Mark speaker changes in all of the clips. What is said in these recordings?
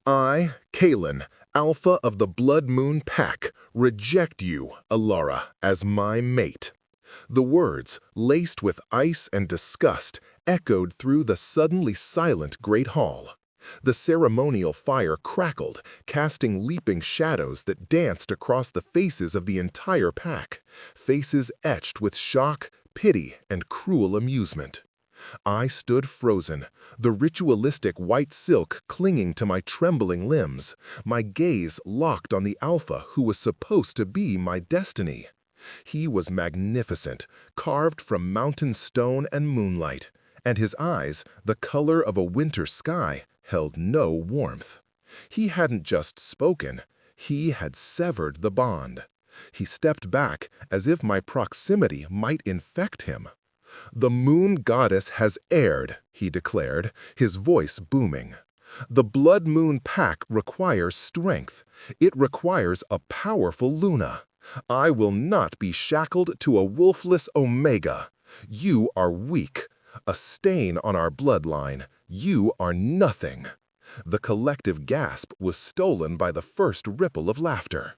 Speaker 1: I, Kalen, Alpha of the Blood Moon Pack, reject you, Alara, as my mate. The words, laced with ice and disgust, echoed through the suddenly silent Great Hall. The ceremonial fire crackled, casting leaping shadows that danced across the faces of the entire pack, faces etched with shock, pity, and cruel amusement. I stood frozen, the ritualistic white silk clinging to my trembling limbs, my gaze locked on the Alpha who was supposed to be my destiny. He was magnificent, carved from mountain stone and moonlight, and his eyes, the color of a winter sky, held no warmth. He hadn't just spoken, he had severed the bond. He stepped back as if my proximity might infect him. "The moon goddess has erred," he declared, his voice booming. "The Blood Moon Pack requires strength. It requires a powerful Luna. I will not be shackled to a wolfless Omega. You are weak, a stain on our bloodline. You are nothing." The collective gasp was stolen by the first ripple of laughter.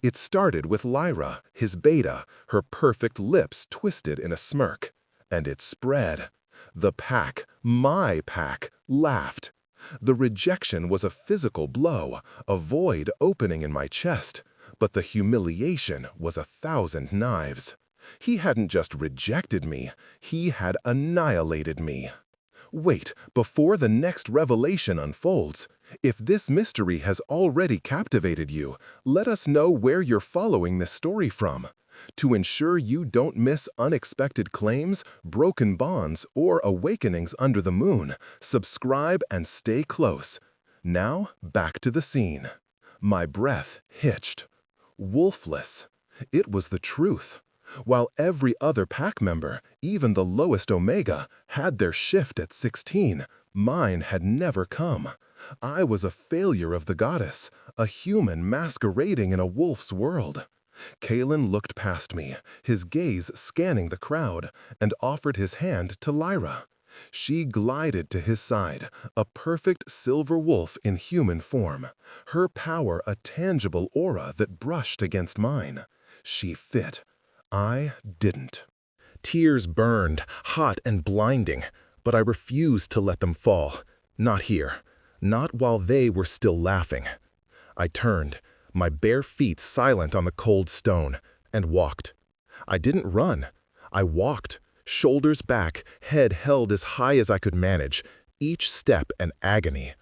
Speaker 1: It started with Lyra, his beta, her perfect lips twisted in a smirk. And it spread. The pack, my pack, laughed. The rejection was a physical blow, a void opening in my chest, but the humiliation was 1,000 knives. He hadn't just rejected me, he had annihilated me. Wait, before the next revelation unfolds, if this mystery has already captivated you, let us know where you're following this story from. To ensure you don't miss unexpected claims, broken bonds, or awakenings under the moon, subscribe and stay close. Now, back to the scene. My breath hitched. Wolfless. It was the truth. While every other pack member, even the lowest Omega, had their shift at 16, mine had never come. I was a failure of the goddess, a human masquerading in a wolf's world. Kalen looked past me, his gaze scanning the crowd, and offered his hand to Lyra. She glided to his side, a perfect silver wolf in human form, her power a tangible aura that brushed against mine. She fit. I didn't. Tears burned, hot and blinding, but I refused to let them fall. Not here. Not while they were still laughing. I turned, my bare feet silent on the cold stone, and walked. I didn't run. I walked, shoulders back, head held as high as I could manage, each step an agony.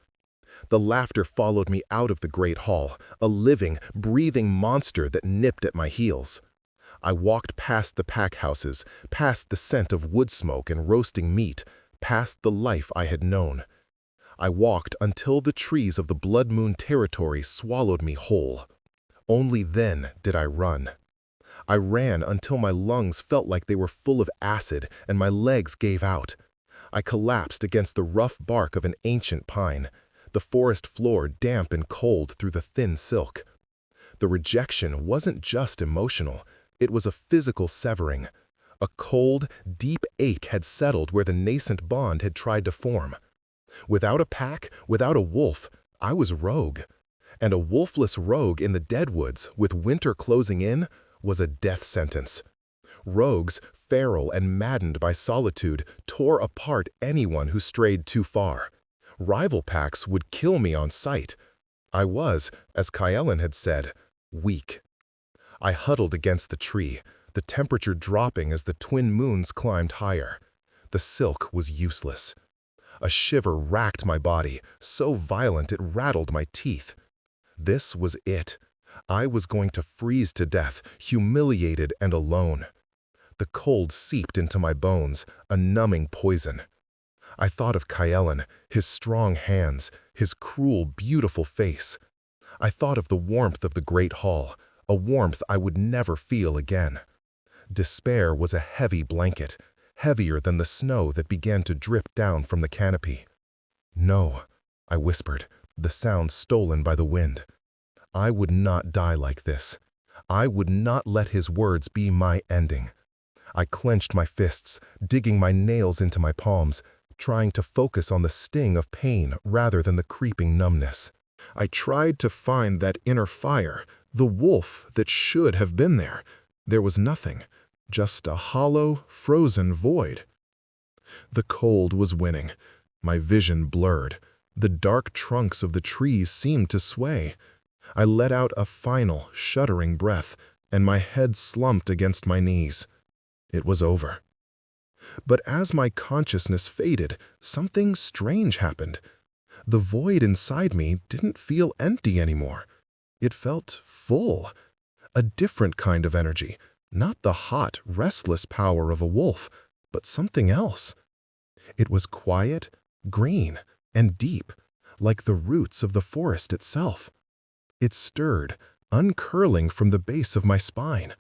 Speaker 1: The laughter followed me out of the great hall, a living, breathing monster that nipped at my heels. I walked past the pack houses, past the scent of wood smoke and roasting meat, past the life I had known. I walked until the trees of the Blood Moon territory swallowed me whole. Only then did I run. I ran until my lungs felt like they were full of acid and my legs gave out. I collapsed against the rough bark of an ancient pine, the forest floor damp and cold through the thin silk. The rejection wasn't just emotional, it was a physical severing. A cold, deep ache had settled where the nascent bond had tried to form. Without a pack, without a wolf, I was rogue. And a wolfless rogue in the Deadwoods, with winter closing in, was a death sentence. Rogues, feral and maddened by solitude, tore apart anyone who strayed too far. Rival packs would kill me on sight. I was, as Kaiellen had said, weak. I huddled against the tree, the temperature dropping as the twin moons climbed higher. The silk was useless. A shiver racked my body, so violent it rattled my teeth. This was it. I was going to freeze to death, humiliated and alone. The cold seeped into my bones, a numbing poison. I thought of Kaiellen, his strong hands, his cruel, beautiful face. I thought of the warmth of the great hall, a warmth I would never feel again. Despair was a heavy blanket, heavier than the snow that began to drip down from the canopy. "No," I whispered, the sound stolen by the wind. I would not die like this. I would not let his words be my ending. I clenched my fists, digging my nails into my palms, trying to focus on the sting of pain rather than the creeping numbness. I tried to find that inner fire, the wolf that should have been there. There was nothing, just a hollow, frozen void. The cold was winning. My vision blurred. The dark trunks of the trees seemed to sway. I let out a final, shuddering breath, and my head slumped against my knees. It was over. But as my consciousness faded, something strange happened. The void inside me didn't feel empty anymore. It felt full. A different kind of energy, not the hot, restless power of a wolf, but something else. It was quiet, green, and deep, like the roots of the forest itself. It stirred, uncurling from the base of my spine.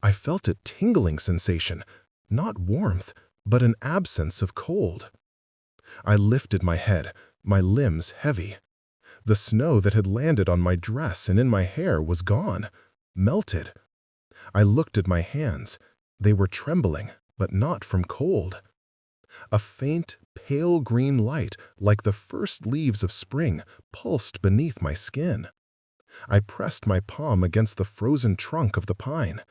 Speaker 1: I felt a tingling sensation, not warmth, but an absence of cold. I lifted my head, my limbs heavy. The snow that had landed on my dress and in my hair was gone, melted. I looked at my hands. They were trembling, but not from cold. A faint, pale green light, like the first leaves of spring, pulsed beneath my skin. I pressed my palm against the frozen trunk of the pine.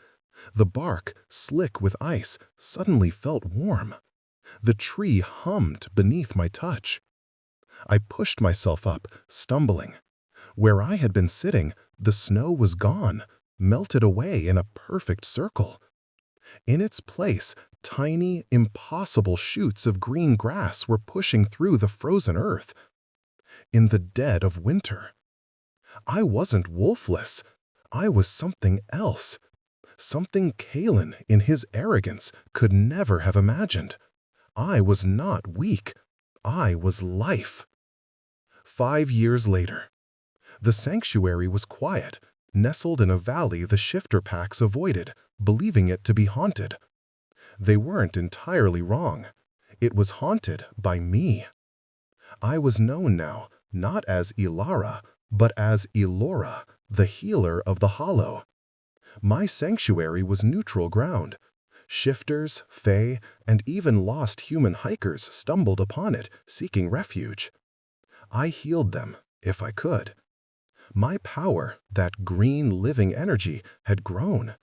Speaker 1: The bark, slick with ice, suddenly felt warm. The tree hummed beneath my touch. I pushed myself up, stumbling. Where I had been sitting, the snow was gone, melted away in a perfect circle. In its place, tiny, impossible shoots of green grass were pushing through the frozen earth. In the dead of winter. I wasn't wolfless. I was something else. Something Kalen, in his arrogance, could never have imagined. I was not weak. I was life. 5 years later. The sanctuary was quiet, nestled in a valley the shifter packs avoided, believing it to be haunted. They weren't entirely wrong. It was haunted by me. I was known now, not as Ilara, but as Elora, the healer of the hollow. My sanctuary was neutral ground. Shifters, fae, and even lost human hikers stumbled upon it, seeking refuge. I healed them, if I could. My power, that green living energy, had grown.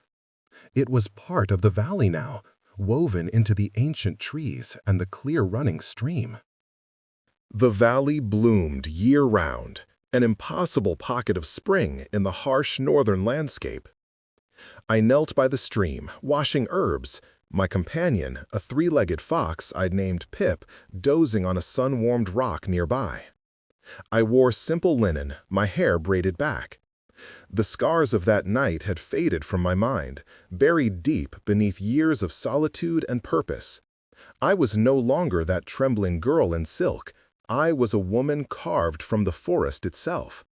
Speaker 1: It was part of the valley now, woven into the ancient trees and the clear-running stream. The valley bloomed year-round, an impossible pocket of spring in the harsh northern landscape. I knelt by the stream, washing herbs, my companion, a 3-legged fox I'd named Pip, dozing on a sun-warmed rock nearby. I wore simple linen, my hair braided back. The scars of that night had faded from my mind, buried deep beneath years of solitude and purpose. I was no longer that trembling girl in silk. I was a woman carved from the forest itself.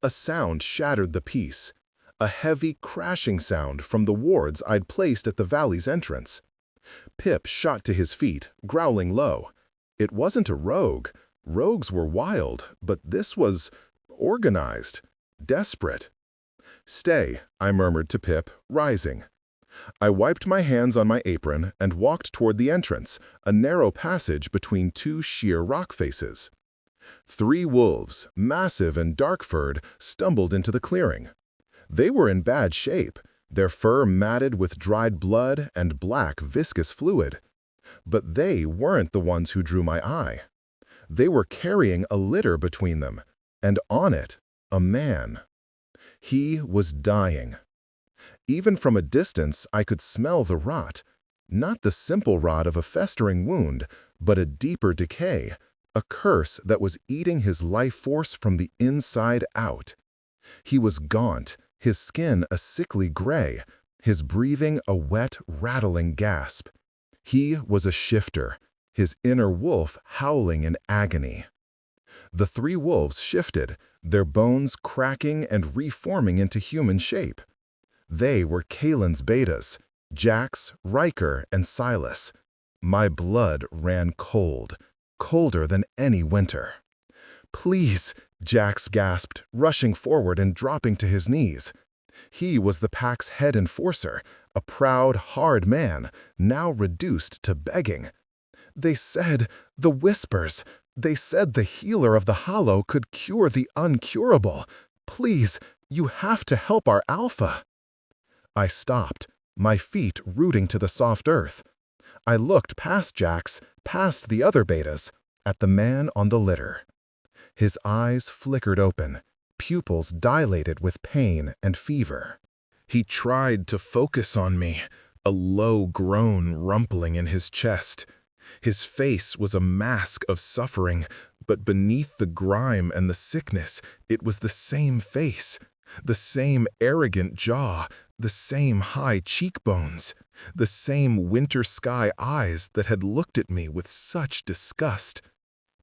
Speaker 1: A sound shattered the peace, a heavy, crashing sound from the wards I'd placed at the valley's entrance. Pip shot to his feet, growling low. It wasn't a rogue. Rogues were wild, but this was organized, desperate. "Stay," I murmured to Pip, rising. I wiped my hands on my apron and walked toward the entrance, a narrow passage between 2 sheer rock faces. 3 wolves, massive and dark-furred, stumbled into the clearing. They were in bad shape, their fur matted with dried blood and black, viscous fluid. But they weren't the ones who drew my eye. They were carrying a litter between them, and on it, a man. He was dying. Even from a distance, I could smell the rot. Not the simple rot of a festering wound, but a deeper decay, a curse that was eating his life force from the inside out. He was gaunt, his skin a sickly gray, his breathing a wet, rattling gasp. He was a shifter, his inner wolf howling in agony. The 3 wolves shifted, their bones cracking and reforming into human shape. They were Kalen's betas, Jax, Riker, and Silas. My blood ran cold, colder than any winter. "Please," Jax gasped, rushing forward and dropping to his knees. He was the pack's head enforcer, a proud, hard man, now reduced to begging. "They said, the whispers. They said the healer of the hollow could cure the uncurable. Please, you have to help our Alpha." I stopped, my feet rooting to the soft earth. I looked past Jax, past the other betas, at the man on the litter. His eyes flickered open, pupils dilated with pain and fever. He tried to focus on me, a low groan rumpling in his chest. His face was a mask of suffering, but beneath the grime and the sickness, it was the same face, the same arrogant jaw, the same high cheekbones, the same winter sky eyes that had looked at me with such disgust.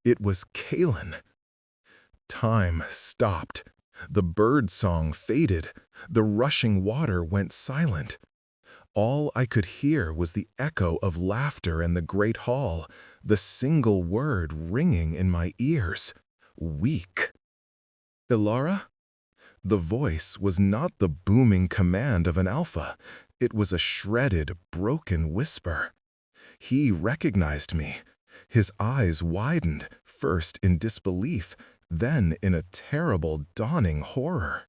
Speaker 1: It was Kalen. Time stopped. The bird song faded. The rushing water went silent. All I could hear was the echo of laughter in the great hall, the single word ringing in my ears: weak. "Ilara?" The voice was not the booming command of an alpha. It was a shredded, broken whisper. He recognized me. His eyes widened, first in disbelief, then in a terrible, dawning horror.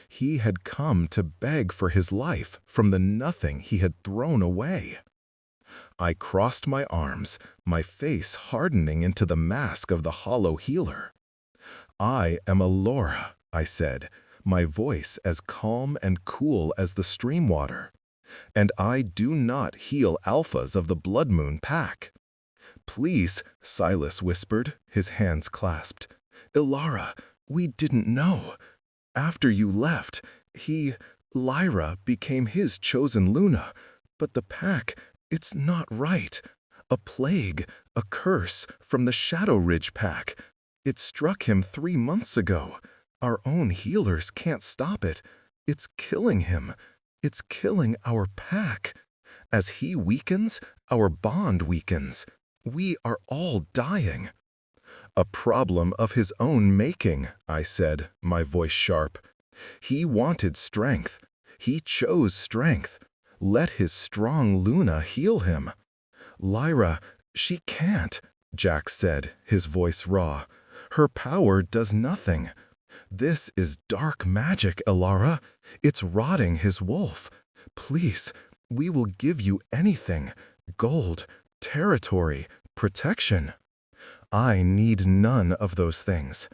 Speaker 1: He had come to beg for his life from the nothing he had thrown away. I crossed my arms, my face hardening into the mask of the hollow healer. "I am Ilara," I said, my voice as calm and cool as the stream water. "And I do not heal alphas of the Blood Moon Pack." "Please," Silas whispered, his hands clasped. "Ilara, we didn't know. After you left, Lyra became his chosen Luna. But the pack, it's not right. A plague, a curse from the Shadow Ridge pack. It struck him 3 months ago. Our own healers can't stop it. It's killing him. It's killing our pack. As he weakens, our bond weakens. We are all dying." "A problem of his own making," I said, my voice sharp. "He wanted strength. He chose strength. Let his strong Luna heal him." "Lyra, she can't," Jax said, his voice raw. "Her power does nothing. This is dark magic, Ilara. It's rotting his wolf. Please, we will give you anything. Gold, territory, protection." I need none of those things.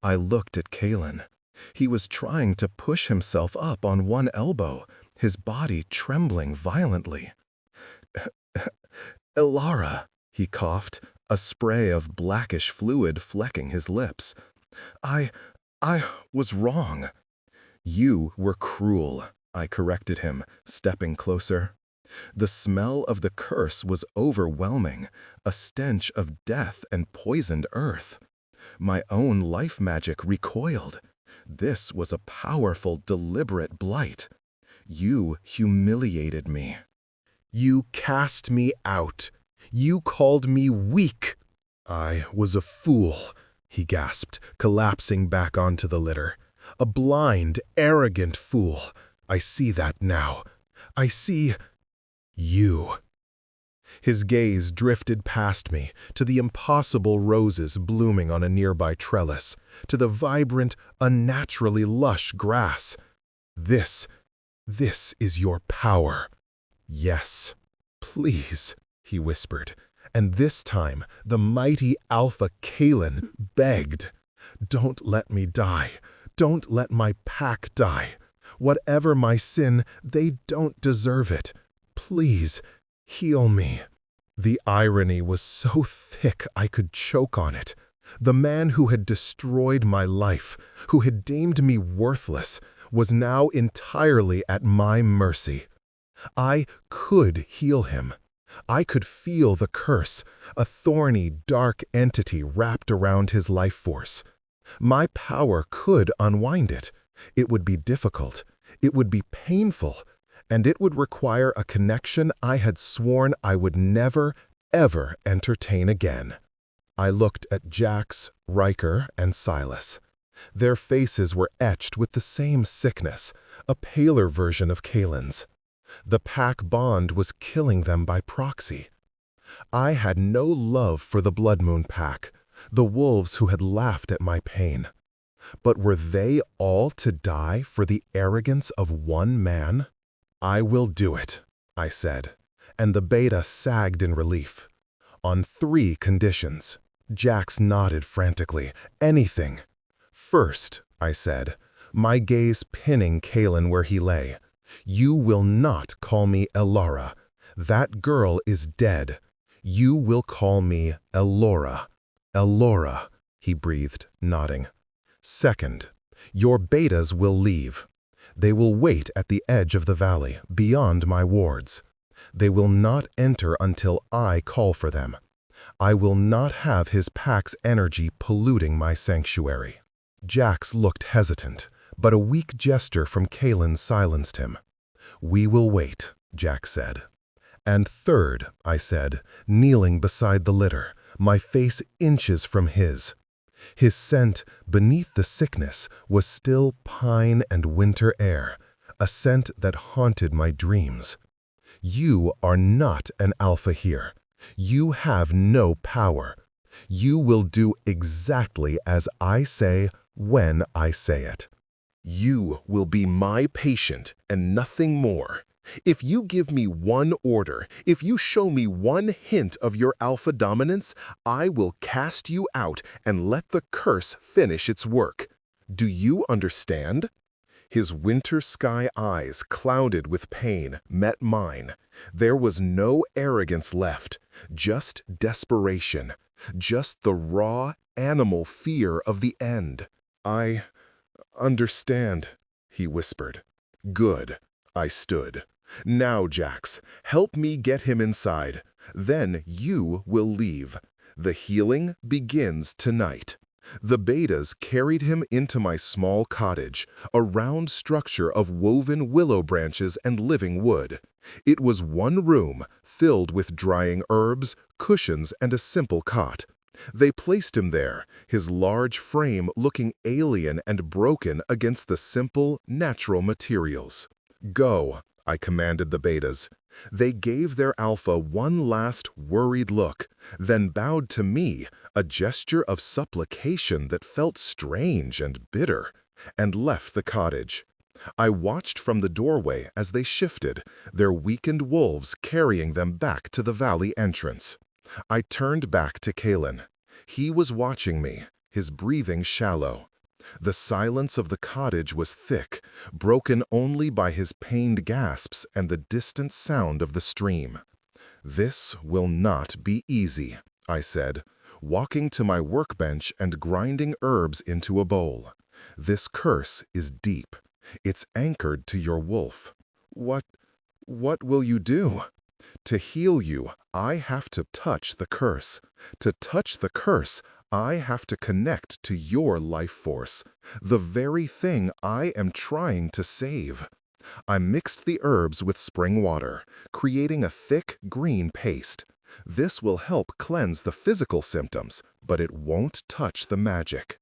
Speaker 1: I looked at Kalen. He was trying to push himself up on one elbow, his body trembling violently. "Ilara," he coughed, a spray of blackish fluid flecking his lips. I was wrong." "You were cruel," I corrected him, stepping closer. The smell of the curse was overwhelming, a stench of death and poisoned earth. My own life magic recoiled. This was a powerful, deliberate blight. "You humiliated me. You cast me out. You called me weak." "I was a fool," he gasped, collapsing back onto the litter. "A blind, arrogant fool. I see that now. I see you." His gaze drifted past me, to the impossible roses blooming on a nearby trellis, to the vibrant, unnaturally lush grass. This is your power." "Yes, please," he whispered, and this time the mighty Alpha Kalen begged. "Don't let me die. Don't let my pack die. Whatever my sin, they don't deserve it. Please, heal me." The irony was so thick I could choke on it. The man who had destroyed my life, who had deemed me worthless, was now entirely at my mercy. I could heal him. I could feel the curse, a thorny, dark entity wrapped around his life force. My power could unwind it. It would be difficult. It would be painful. And it would require a connection I had sworn I would never, ever entertain again. I looked at Jax, Riker, and Silas. Their faces were etched with the same sickness, a paler version of Kalen's. The pack bond was killing them by proxy. I had no love for the Blood Moon Pack, the wolves who had laughed at my pain. But were they all to die for the arrogance of one man? I will do it, I said, and the beta sagged in relief. On 3 conditions. Jax nodded frantically. Anything. First, I said, my gaze pinning Kalen where he lay. You will not call me Elara. That girl is dead. You will call me Elora. Elora, he breathed, nodding. Second, your betas will leave. They will wait at the edge of the valley, beyond my wards. They will not enter until I call for them. I will not have his pack's energy polluting my sanctuary. Jax looked hesitant, but a weak gesture from Kalen silenced him. We will wait, Jax said. And third, I said, kneeling beside the litter, my face inches from his. His scent, beneath the sickness, was still pine and winter air, a scent that haunted my dreams. You are not an alpha here. You have no power. You will do exactly as I say when I say it. You will be my patient and nothing more. If you give me one order, if you show me one hint of your alpha dominance, I will cast you out and let the curse finish its work. Do you understand? His winter sky eyes, clouded with pain, met mine. There was no arrogance left, just desperation, just the raw animal fear of the end. I understand, he whispered. Good, I stood. Now, Jax, help me get him inside. Then you will leave. The healing begins tonight. The betas carried him into my small cottage, a round structure of woven willow branches and living wood. It was one room, filled with drying herbs, cushions, and a simple cot. They placed him there, his large frame looking alien and broken against the simple, natural materials. Go, I commanded the betas. They gave their alpha one last worried look, then bowed to me, a gesture of supplication that felt strange and bitter, and left the cottage. I watched from the doorway as they shifted, their weakened wolves carrying them back to the valley entrance. I turned back to Kalen. He was watching me, his breathing shallow. The silence of the cottage was thick, broken only by his pained gasps and the distant sound of the stream. This will not be easy, I said, walking to my workbench and grinding herbs into a bowl. This curse is deep. It's anchored to your wolf. What will you do? To heal you, I have to touch the curse. To touch the curse, I have to connect to your life force, the very thing I am trying to save. I mixed the herbs with spring water, creating a thick green paste. This will help cleanse the physical symptoms, but it won't touch the magic.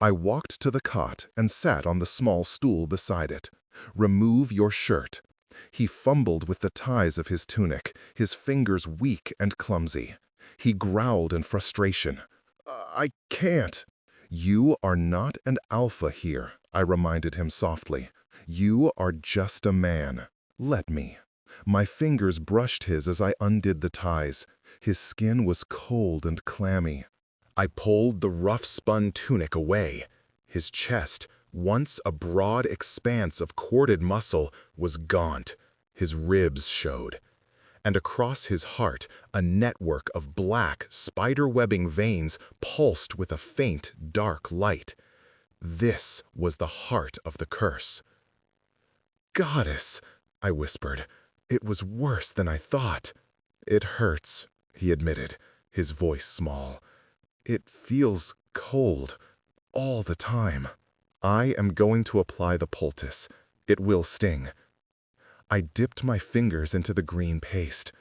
Speaker 1: I walked to the cot and sat on the small stool beside it. Remove your shirt. He fumbled with the ties of his tunic, his fingers weak and clumsy. He growled in frustration. I can't. You are not an alpha here, I reminded him softly. You are just a man. Let me. My fingers brushed his as I undid the ties. His skin was cold and clammy. I pulled the rough-spun tunic away. His chest, once a broad expanse of corded muscle, was gaunt. His ribs showed. And across his heart, a network of black, spider-webbing veins pulsed with a faint, dark light. This was the heart of the curse. "Goddess," I whispered. "It was worse than I thought." "It hurts," he admitted, his voice small. "It feels cold, all the time. I am going to apply the poultice. It will sting." I dipped my fingers into the green paste.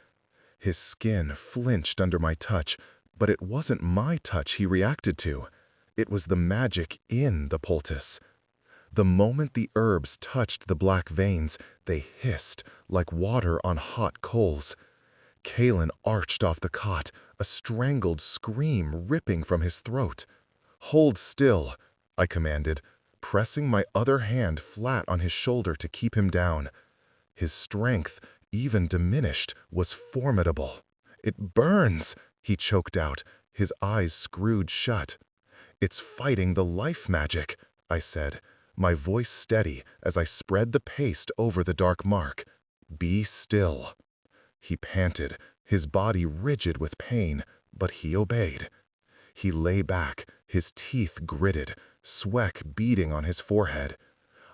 Speaker 1: His skin flinched under my touch, but it wasn't my touch he reacted to. It was the magic in the poultice. The moment the herbs touched the black veins, they hissed like water on hot coals. Kalen arched off the cot, a strangled scream ripping from his throat. "Hold still," I commanded, pressing my other hand flat on his shoulder to keep him down. His strength, even diminished, was formidable. "It burns," he choked out, his eyes screwed shut. "It's fighting the life magic," I said, my voice steady as I spread the paste over the dark mark. "Be still." He panted, his body rigid with pain, but he obeyed. He lay back, his teeth gritted, sweat beading on his forehead.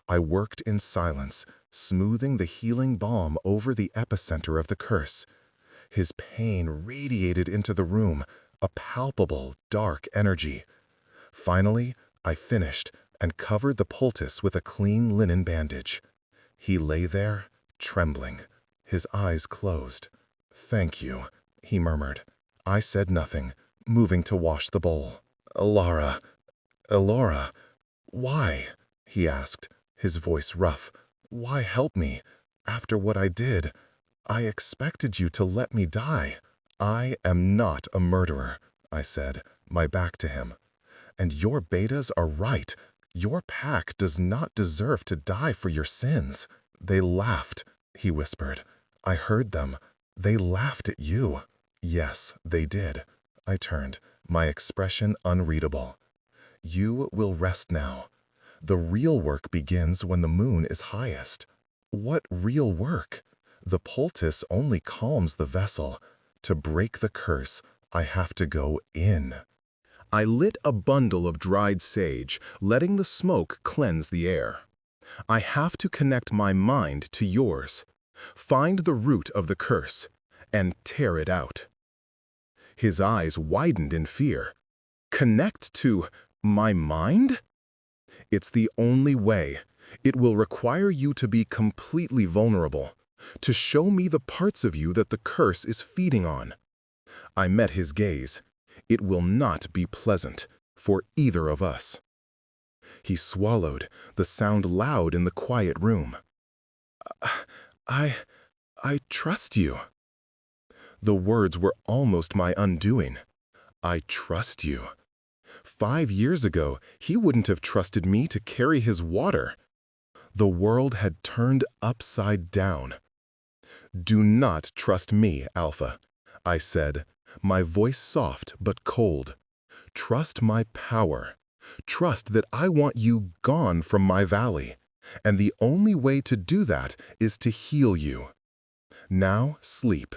Speaker 1: I worked in silence, smoothing the healing balm over the epicenter of the curse. His pain radiated into the room, a palpable, dark energy. Finally, I finished and covered the poultice with a clean linen bandage. He lay there, trembling, his eyes closed. "Thank you," he murmured. I said nothing, moving to wash the bowl. "Elora, why?" he asked, his voice rough. "Why help me? After what I did, I expected you to let me die." "I am not a murderer," I said, my back to him. "And your betas are right. Your pack does not deserve to die for your sins." "They laughed," he whispered. "I heard them. They laughed at you." "Yes, they did." I turned, my expression unreadable. "You will rest now. The real work begins when the moon is highest." "What real work?" "The poultice only calms the vessel. To break the curse, I have to go in." I lit a bundle of dried sage, letting the smoke cleanse the air. "I have to connect my mind to yours. Find the root of the curse, and tear it out." His eyes widened in fear. "Connect to my mind?" "It's the only way. It will require you to be completely vulnerable, to show me the parts of you that the curse is feeding on." I met his gaze. "It will not be pleasant for either of us." He swallowed, the sound loud in the quiet room. I trust you." The words were almost my undoing. I trust you. 5 years ago, he wouldn't have trusted me to carry his water. The world had turned upside down. "Do not trust me, Alpha," I said, my voice soft but cold. "Trust my power. Trust that I want you gone from my valley, and the only way to do that is to heal you. Now sleep."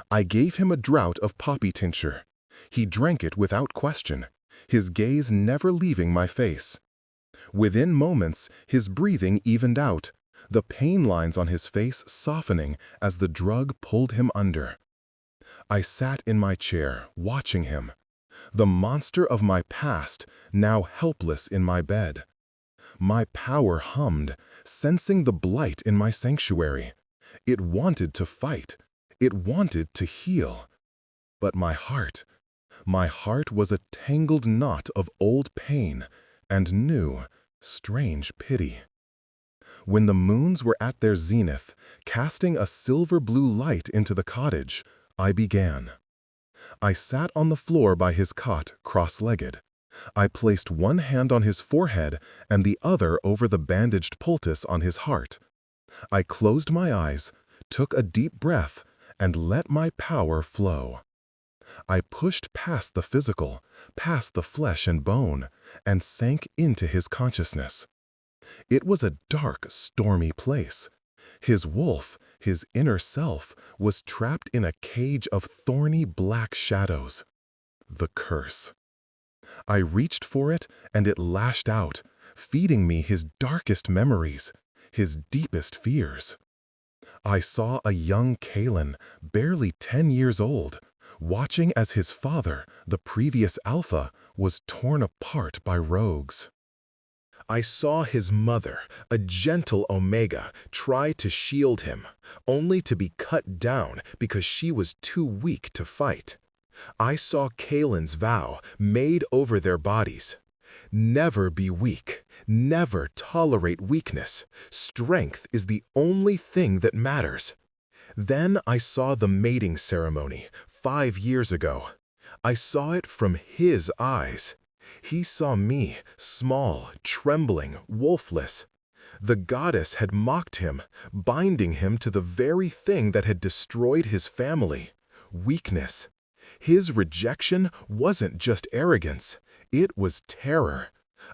Speaker 1: I gave him a draught of poppy tincture. He drank it without question, his gaze never leaving my face. Within moments, his breathing evened out, the pain lines on his face softening as the drug pulled him under. I sat in my chair, watching him, the monster of my past now helpless in my bed. My power hummed, sensing the blight in my sanctuary. It wanted to fight. It wanted to heal. But my heart was a tangled knot of old pain and new, strange pity. When the moons were at their zenith, casting a silver-blue light into the cottage, I began. I sat on the floor by his cot, cross-legged. I placed one hand on his forehead and the other over the bandaged poultice on his heart. I closed my eyes, took a deep breath, and let my power flow. I pushed past the physical, past the flesh and bone, and sank into his consciousness. It was a dark, stormy place. His wolf, his inner self, was trapped in a cage of thorny black shadows. The curse. I reached for it, and it lashed out, feeding me his darkest memories, his deepest fears. I saw a young Kalen, barely 10 years old, watching as his father, the previous Alpha, was torn apart by rogues. I saw his mother, a gentle Omega, try to shield him, only to be cut down because she was too weak to fight. I saw Kalen's vow made over their bodies. Never be weak, never tolerate weakness. Strength is the only thing that matters. Then I saw the mating ceremony 5 years ago. I saw it from his eyes. He saw me, small, trembling, wolfless. The goddess had mocked him, binding him to the very thing that had destroyed his family: weakness. His rejection wasn't just arrogance, it was terror.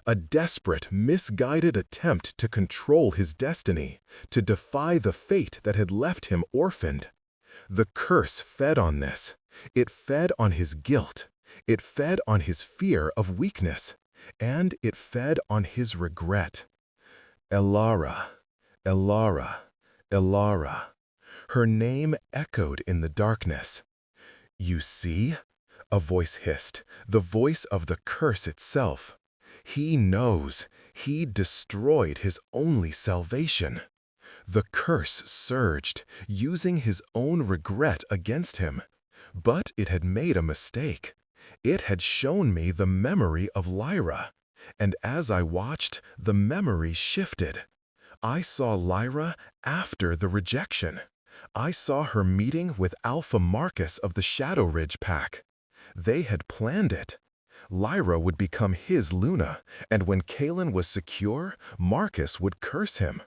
Speaker 1: A desperate, misguided attempt to control his destiny, to defy the fate that had left him orphaned. The curse fed on this. It fed on his guilt. It fed on his fear of weakness. And it fed on his regret. Elara, Elara, Elara. Her name echoed in the darkness. "You see?" a voice hissed, the voice of the curse itself. "He knows. He destroyed his only salvation." The curse surged, using his own regret against him. But it had made a mistake. It had shown me the memory of Lyra. And as I watched, the memory shifted. I saw Lyra after the rejection. I saw her meeting with Alpha Marcus of the Shadow Ridge Pack. They had planned it. Lyra would become his Luna, and when Kalen was secure, Marcus would curse him.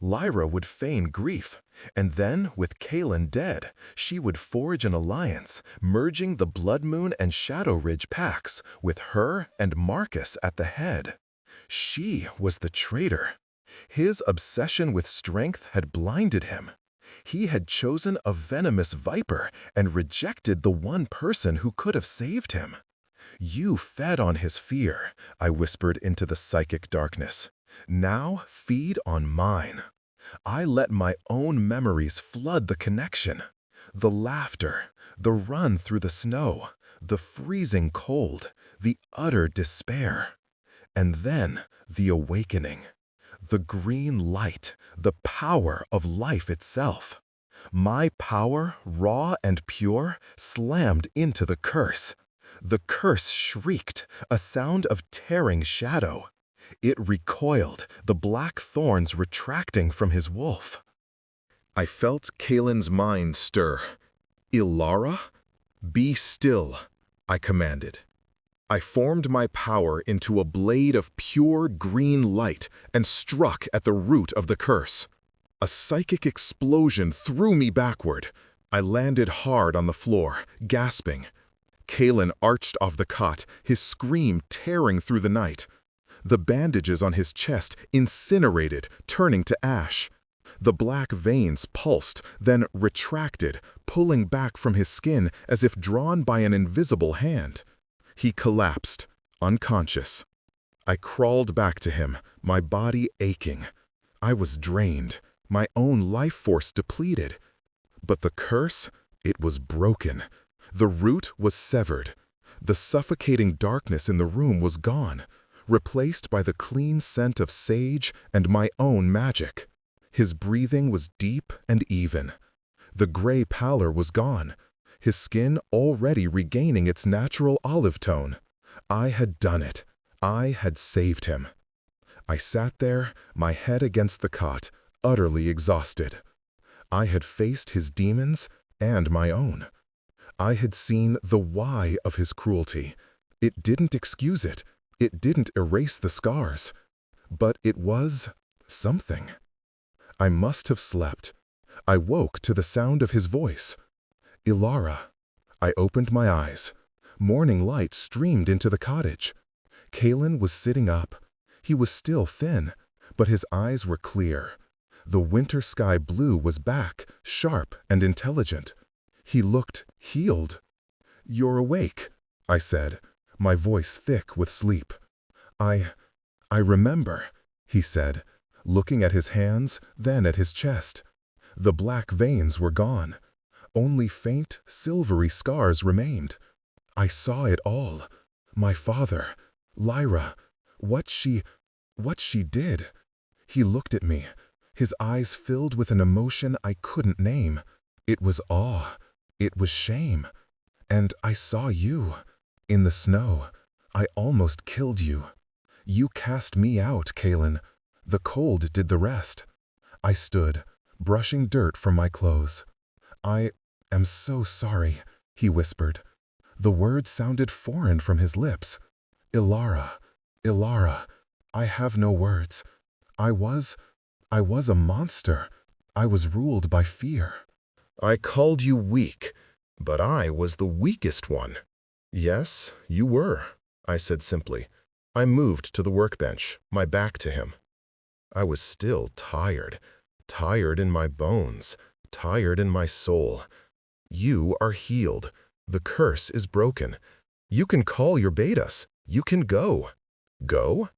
Speaker 1: Lyra would feign grief, and then, with Kalen dead, she would forge an alliance, merging the Blood Moon and Shadow Ridge packs, with her and Marcus at the head. She was the traitor. His obsession with strength had blinded him. He had chosen a venomous viper and rejected the one person who could have saved him. "You fed on his fear," I whispered into the psychic darkness. "Now feed on mine." I let my own memories flood the connection. The laughter, the run through the snow, the freezing cold, the utter despair. And then the awakening. The green light, the power of life itself. My power, raw and pure, slammed into the curse. The curse shrieked, a sound of tearing shadow. It recoiled, the black thorns retracting from his wolf. I felt Kalen's mind stir. "Ilara? Be still," I commanded. I formed my power into a blade of pure green light and struck at the root of the curse. A psychic explosion threw me backward. I landed hard on the floor, gasping. Kalen arched off the cot, his scream tearing through the night. The bandages on his chest incinerated, turning to ash. The black veins pulsed, then retracted, pulling back from his skin as if drawn by an invisible hand. He collapsed, unconscious. I crawled back to him, my body aching. I was drained, my own life force depleted. But the curse, it was broken. The root was severed. The suffocating darkness in the room was gone, replaced by the clean scent of sage and my own magic. His breathing was deep and even. The gray pallor was gone, his skin already regaining its natural olive tone. I had done it. I had saved him. I sat there, my head against the cot, utterly exhausted. I had faced his demons and my own. I had seen the why of his cruelty. It didn't excuse it. It didn't erase the scars. But it was something. I must have slept. I woke to the sound of his voice. "Ilara." I opened my eyes. Morning light streamed into the cottage. Kalen was sitting up. He was still thin, but his eyes were clear. The winter sky blue was back, sharp and intelligent. He looked healed. "You're awake," I said, my voice thick with sleep. I remember," he said, looking at his hands, then at his chest. The black veins were gone. Only faint, silvery scars remained. I saw it all. My father, Lyra, what she did. He looked at me, his eyes filled with an emotion I couldn't name. It was awe. It was shame. And I saw you. In the snow. I almost killed you. You cast me out, Kalen. The cold did the rest. I stood, brushing dirt from my clothes.
Speaker 2: I am so sorry, he whispered. The words sounded foreign from his lips. Ilara, Ilara, I have no words. I was a monster. I was ruled by fear.
Speaker 1: I called you weak, but I was the weakest one. Yes, you were, I said simply. I moved to the workbench, my back to him. I was still tired, tired in my bones, tired in my soul. You are healed. The curse is broken. You can call your betas. You can go. Go?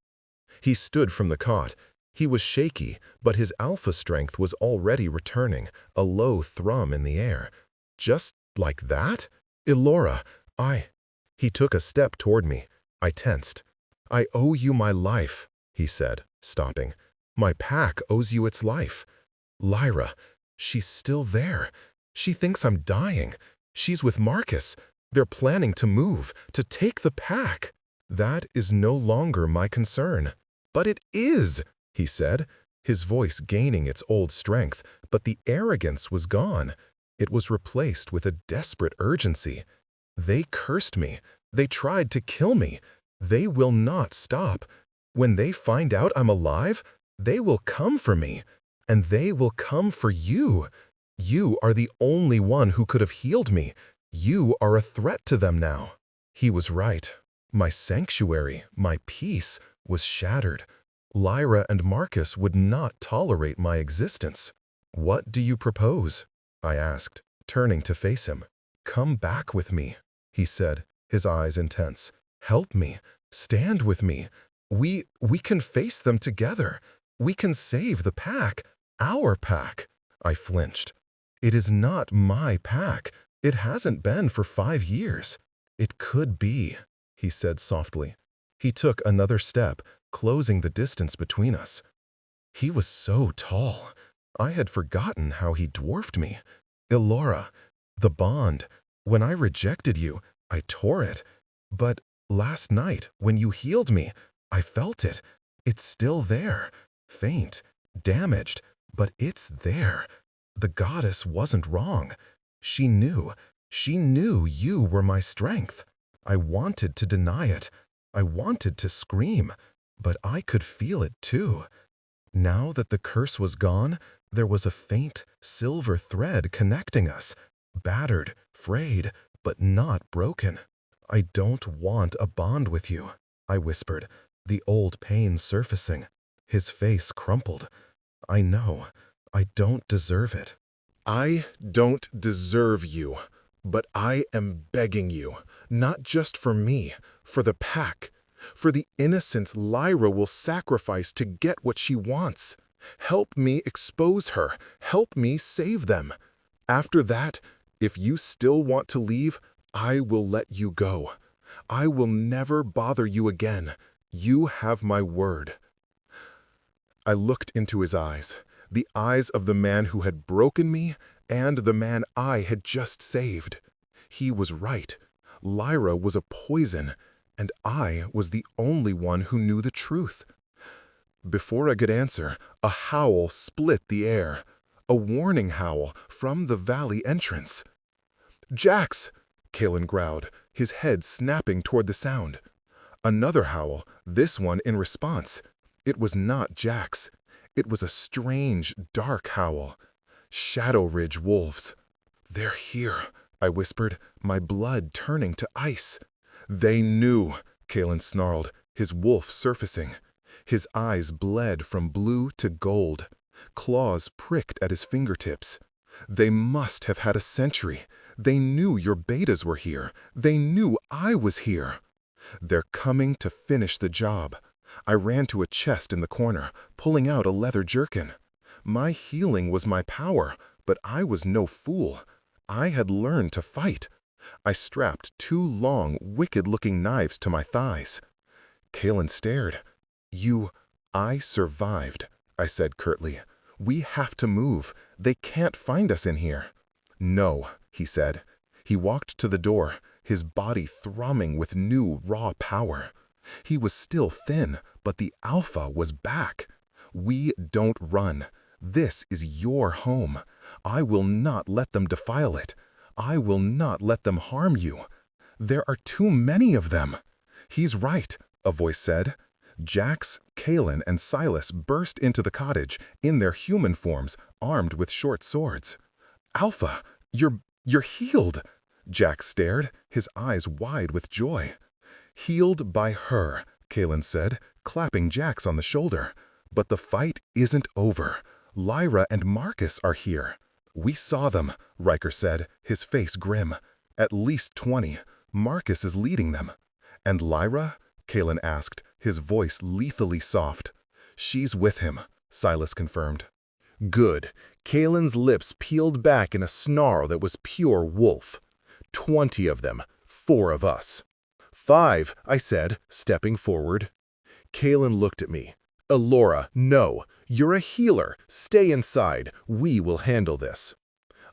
Speaker 1: He stood from the cot. He was shaky, but his alpha strength was already returning, a low thrum in the air. Just like that? Elora, He took a step toward me. I tensed. I owe you my life, he said, stopping. My pack owes you its life. Lyra, she's still there. She thinks I'm dying. She's with Marcus. They're planning to move, to take the pack. That is no longer my concern. But it is, he said, his voice gaining its old strength, but the arrogance was gone. It was replaced with a desperate urgency. They cursed me. They tried to kill me. They will not stop. When they find out I'm alive, they will come for me. And they will come for you. You are the only one who could have healed me. You are a threat to them now. He was right. My sanctuary, my peace, was shattered. Lyra and Marcus would not tolerate my existence. What do you propose? I asked, turning to face him. Come back with me, he said, his eyes intense. Help me. Stand with me. We can face them together. We can save the pack. Our pack. I flinched. It is not my pack. It hasn't been for 5 years. It could be, he said softly. He took another step, closing the distance between us. He was so tall. I had forgotten how he dwarfed me. Elora, the bond. When I rejected you, I tore it. But last night, when you healed me, I felt it. It's still there. Faint, damaged, but it's there. The goddess wasn't wrong. She knew you were my strength. I wanted to deny it. I wanted to scream, but I could feel it too. Now that the curse was gone, there was a faint, silver thread connecting us, battered, frayed, but not broken. I don't want a bond with you, I whispered, the old pain surfacing. His face crumpled. I know. I don't deserve it. I don't deserve you, but I am begging you, not just for me, for the pack, for the innocents Lyra will sacrifice to get what she wants. Help me expose her. Help me save them. After that, if you still want to leave, I will let you go. I will never bother you again. You have my word. I looked into his eyes, the eyes of the man who had broken me and the man I had just saved. He was right. Lyra was a poison, and I was the only one who knew the truth. Before I could answer, a howl split the air, a warning howl from the valley entrance. Jax! Kalen growled, his head snapping toward the sound. Another howl, this one in response. It was not Jax. It was a strange, dark howl. Shadow Ridge wolves. They're here, I whispered, my blood turning to ice. They knew, Kalen snarled, his wolf surfacing. His eyes bled from blue to gold. Claws pricked at his fingertips. They must have had a sentry. They knew your betas were here. They knew I was here. They're coming to finish the job. I ran to a chest in the corner, pulling out a leather jerkin. My healing was my power, but I was no fool. I had learned to fight. I strapped 2 long, wicked-looking knives to my thighs. Kalen stared. I survived, I said curtly. We have to move. They can't find us in here. No, he said. He walked to the door, his body thrumming with new, raw power. He was still thin, but the alpha was back. We don't run.
Speaker 2: This is your home. I will not let them defile it. I will not let them harm you. There are too many of them." "He's right," a voice said. Jax, Kalen, and Silas burst into the cottage in their human forms, armed with short swords. "Alpha, you're healed!" Jax stared, his eyes wide with joy. "Healed by her," Kalen said, clapping Jax on the shoulder. "But the fight isn't over. Lyra and Marcus are here." "We saw them," Riker said, his face grim. "At least 20. Marcus is leading them." "And Lyra?" Kalen asked, his voice lethally soft. "She's with him," Silas confirmed.
Speaker 1: Good. Kalen's lips peeled back in a snarl that was pure wolf. 20 of them. 4 of us. 5, I said, stepping forward. Kalen looked at me. "Elora, no. You're a healer. Stay inside. We will handle this."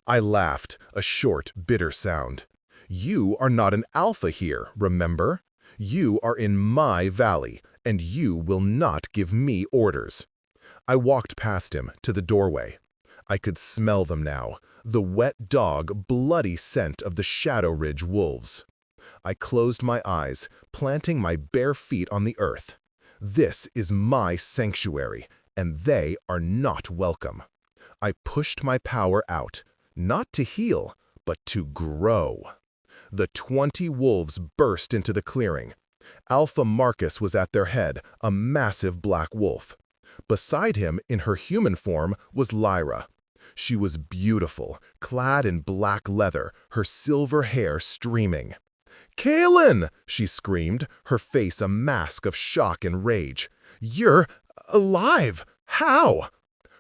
Speaker 1: I laughed, a short, bitter sound. "You are not an alpha here, remember? You are in my valley, and you will not give me orders." I walked past him to the doorway. I could smell them now, the wet dog, bloody scent of the Shadow Ridge wolves. I closed my eyes, planting my bare feet on the earth. This is my sanctuary, and they are not welcome. I pushed my power out, not to heal, but to grow. The 20 wolves burst into the clearing. Alpha Marcus was at their head, a massive black wolf. Beside him, in her human form, was Lyra. She was beautiful, clad in black leather, her silver hair streaming. "Kalen!" she screamed, her face a mask of shock and rage. "You're alive! How?"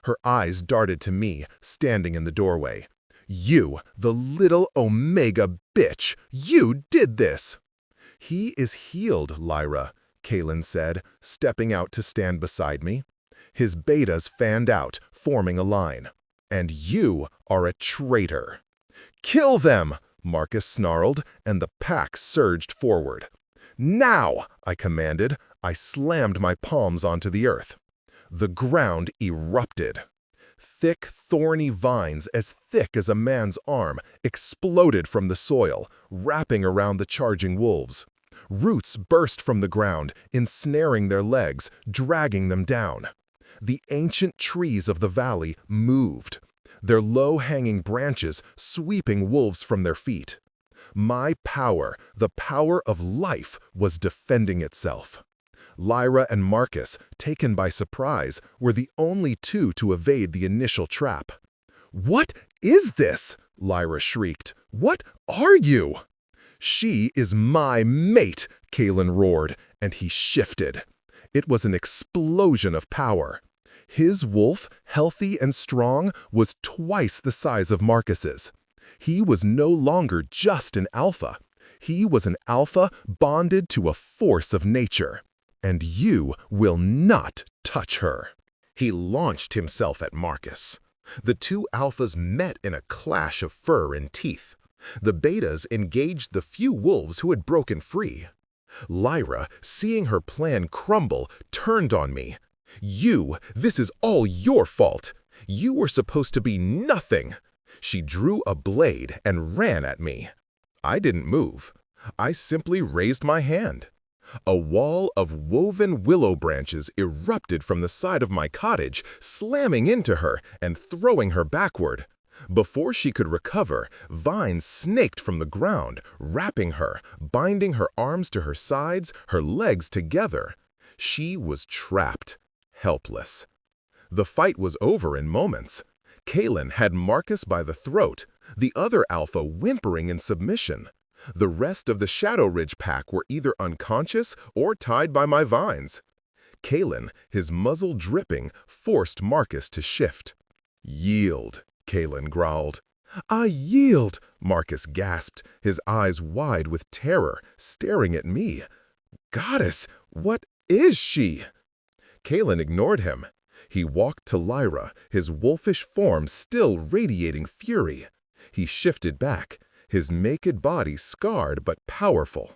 Speaker 1: Her eyes darted to me, standing in the doorway. "You, the little Omega bitch! You did this!" "He is healed, Lyra," Kalen said, stepping out to stand beside me. His betas fanned out, forming a line. "And you are a traitor." "Kill them!" Marcus snarled, and the pack surged forward. "Now!" I commanded. I slammed my palms onto the earth. The ground erupted. Thick, thorny vines as thick as a man's arm exploded from the soil, wrapping around the charging wolves. Roots burst from the ground, ensnaring their legs, dragging them down. The ancient trees of the valley moved, their low-hanging branches sweeping wolves from their feet. My power, the power of life, was defending itself. Lyra and Marcus, taken by surprise, were the only two to evade the initial trap. "What is this?" Lyra shrieked. "What are you?" "She is my mate," Kalen roared, and he shifted. It was an explosion of power. His wolf, healthy and strong, was twice the size of Marcus's. He was no longer just an alpha. He was an alpha bonded to a force of nature. "And you will not touch her." He launched himself at Marcus. The two alphas met in a clash of fur and teeth. The betas engaged the few wolves who had broken free. Lyra, seeing her plan crumble, turned on me. This is all your fault. You were supposed to be nothing." She drew a blade and ran at me. I didn't move. I simply raised my hand. A wall of woven willow branches erupted from the side of my cottage, slamming into her and throwing her backward. Before she could recover, vines snaked from the ground, wrapping her, binding her arms to her sides, her legs together. She was trapped, helpless. The fight was over in moments. Kalen had Marcus by the throat, the other alpha whimpering in submission. The rest of the Shadow Ridge pack were either unconscious or tied by my vines. Kalen, his muzzle dripping, forced Marcus to shift. "Yield," Kalen growled. "I yield," Marcus gasped, his eyes wide with terror, staring at me. "Goddess, what is she?" Kalen ignored him. He walked to Lyra, his wolfish form still radiating fury. He shifted back, his naked body scarred but powerful.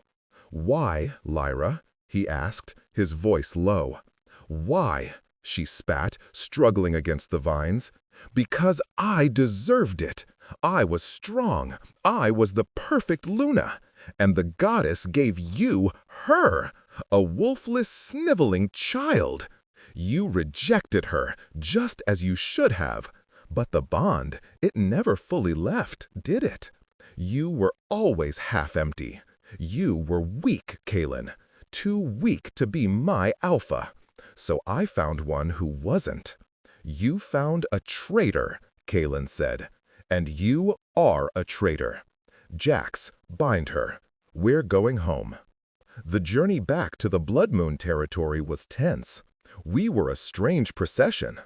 Speaker 1: "Why, Lyra?" he asked, his voice low. "Why? she spat, struggling against the vines. "Because I deserved it. I was strong. I was the perfect Luna. And the goddess gave you her, a wolfless, sniveling child. You rejected her, just as you should have. But the bond, it never fully left, did it? You were always half empty. You were weak, Kaylin. Too weak to be my alpha. So I found one who wasn't. You found a traitor," Kaylin said. "And you are a traitor. Jax, bind her. We're going home." The journey back to the Blood Moon territory was tense. We were a strange procession.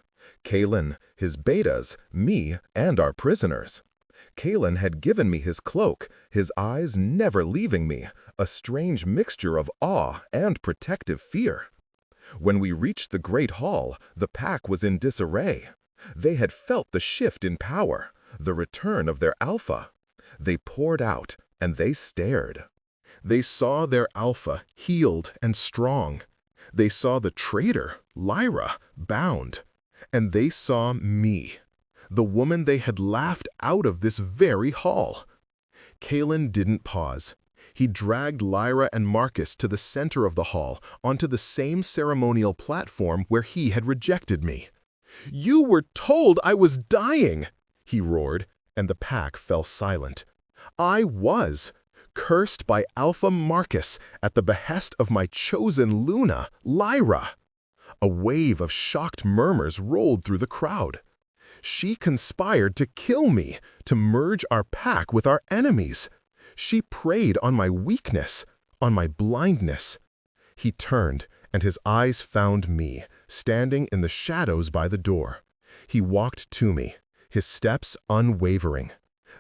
Speaker 1: Kaylin, his betas, me, and our prisoners. Kaylin had given me his cloak, his eyes never leaving me, a strange mixture of awe and protective fear. When we reached the Great Hall, the pack was in disarray. They had felt the shift in power, the return of their alpha. They poured out, and they stared. They saw their alpha healed and strong. They saw the traitor, Lyra, bound. And they saw me, the woman they had laughed out of this very hall. Kaylin didn't pause. He dragged Lyra and Marcus to the center of the hall, onto the same ceremonial platform where he had rejected me. "You were told I was dying!" he roared, and the pack fell silent. I was, cursed by Alpha Marcus at the behest of my chosen Luna, Lyra. A wave of shocked murmurs rolled through the crowd. She conspired to kill me, to merge our pack with our enemies. She preyed on my weakness, on my blindness. He turned, and his eyes found me, standing in the shadows by the door. He walked to me, his steps unwavering.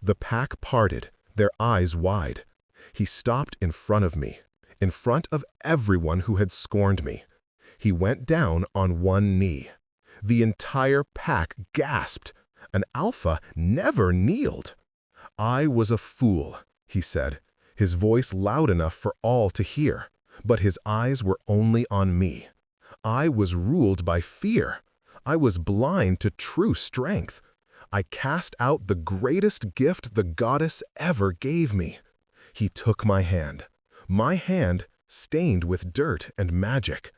Speaker 1: The pack parted, their eyes wide. He stopped in front of me, in front of everyone who had scorned me. He went down on one knee. The entire pack gasped. An alpha never kneeled. "I was a fool," he said, his voice loud enough for all to hear, but his eyes were only on me. I was ruled by fear. I was blind to true strength. I cast out the greatest gift the goddess ever gave me. He took my hand stained with dirt and magic.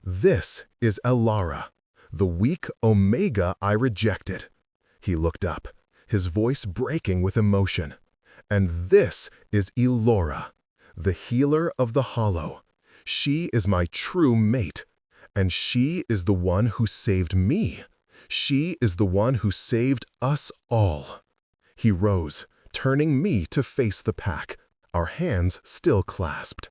Speaker 1: "This is Elara, the weak Omega I rejected." He looked up, his voice breaking with emotion. "And this is Elora, the healer of the hollow. She is my true mate, and she is the one who saved me. She is the one who saved us all." He rose, turning me to face the pack, our hands still clasped.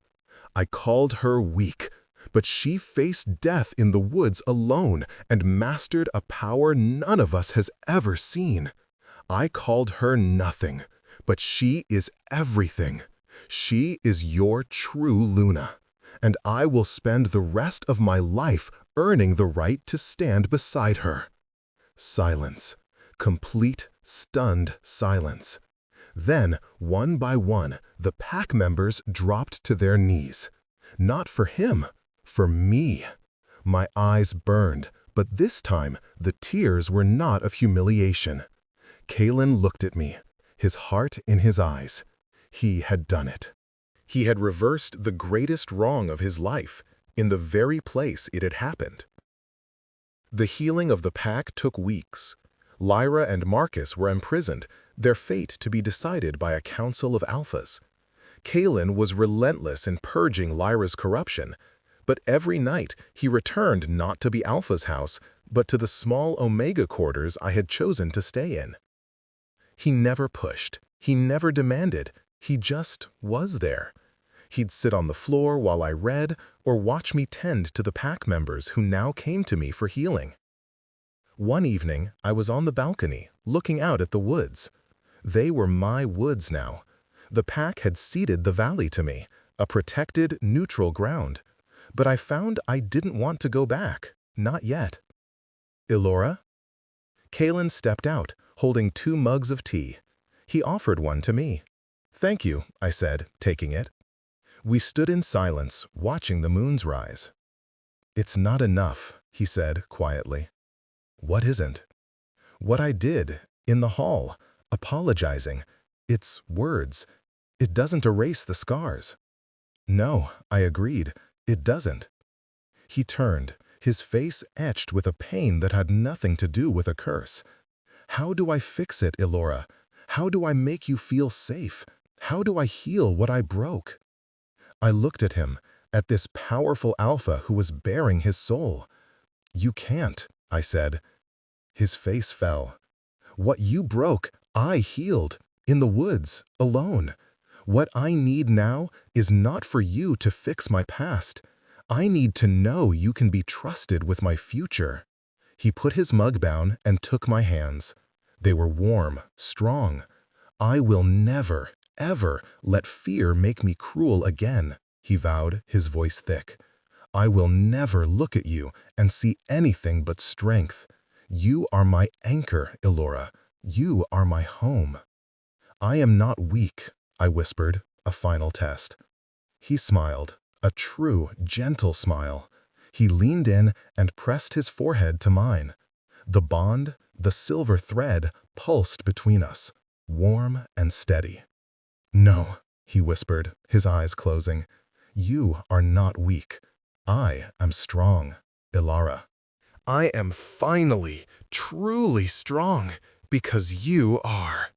Speaker 1: I called her weak, but she faced death in the woods alone and mastered a power none of us has ever seen. I called her nothing, but she is everything. She is your true Luna, and I will spend the rest of my life earning the right to stand beside her. Silence. Complete, stunned silence. Then, one by one, the pack members dropped to their knees. Not for him, for me. My eyes burned, but this time the tears were not of humiliation. Kaylin looked at me, his heart in his eyes. He had done it. He had reversed the greatest wrong of his life, in the very place it had happened. The healing of the pack took weeks. Lyra and Marcus were imprisoned, their fate to be decided by a council of alphas. Kaylin was relentless in purging Lyra's corruption, but every night he returned not to be Alpha's house, but to the small Omega quarters I had chosen to stay in. He never pushed, he never demanded, he just was there. He'd sit on the floor while I read, or watch me tend to the pack members who now came to me for healing. One evening, I was on the balcony, looking out at the woods. They were my woods now. The pack had ceded the valley to me, a protected, neutral ground. But I found I didn't want to go back, not yet. "Elora?" Kaylin stepped out, holding 2 mugs of tea. He offered one to me. "Thank you," I said, taking it. We stood in silence, watching the moons rise. "It's not enough,"
Speaker 2: he said quietly. What isn't? What I did, in the hall, apologizing. It's words. It doesn't erase the scars. No, I agreed. It doesn't. He turned, his face etched with a pain that had nothing to do with a curse. How do I fix it, Elora? How do I make you feel safe? How do I heal what I broke? I looked at him, at this powerful alpha who was bearing his soul. You can't, I said. His face fell. What you broke, I healed, in the woods, alone. What I need now is not for you to fix my past. I need to know you can be trusted with my future. He put his mug down and took my hands. They were warm, strong. I will never, ever let fear make me cruel again, he vowed, his voice thick. I will never look at you and see anything but strength. You are my anchor, Elora. You are my home. I am not weak, I whispered, a final test. He smiled, a true, gentle smile. He leaned in and pressed his forehead to mine. The bond, the silver thread, pulsed between us, warm and steady. No, he whispered, his eyes closing. You are not weak. I am strong, Elara. I am finally, truly strong, because you are.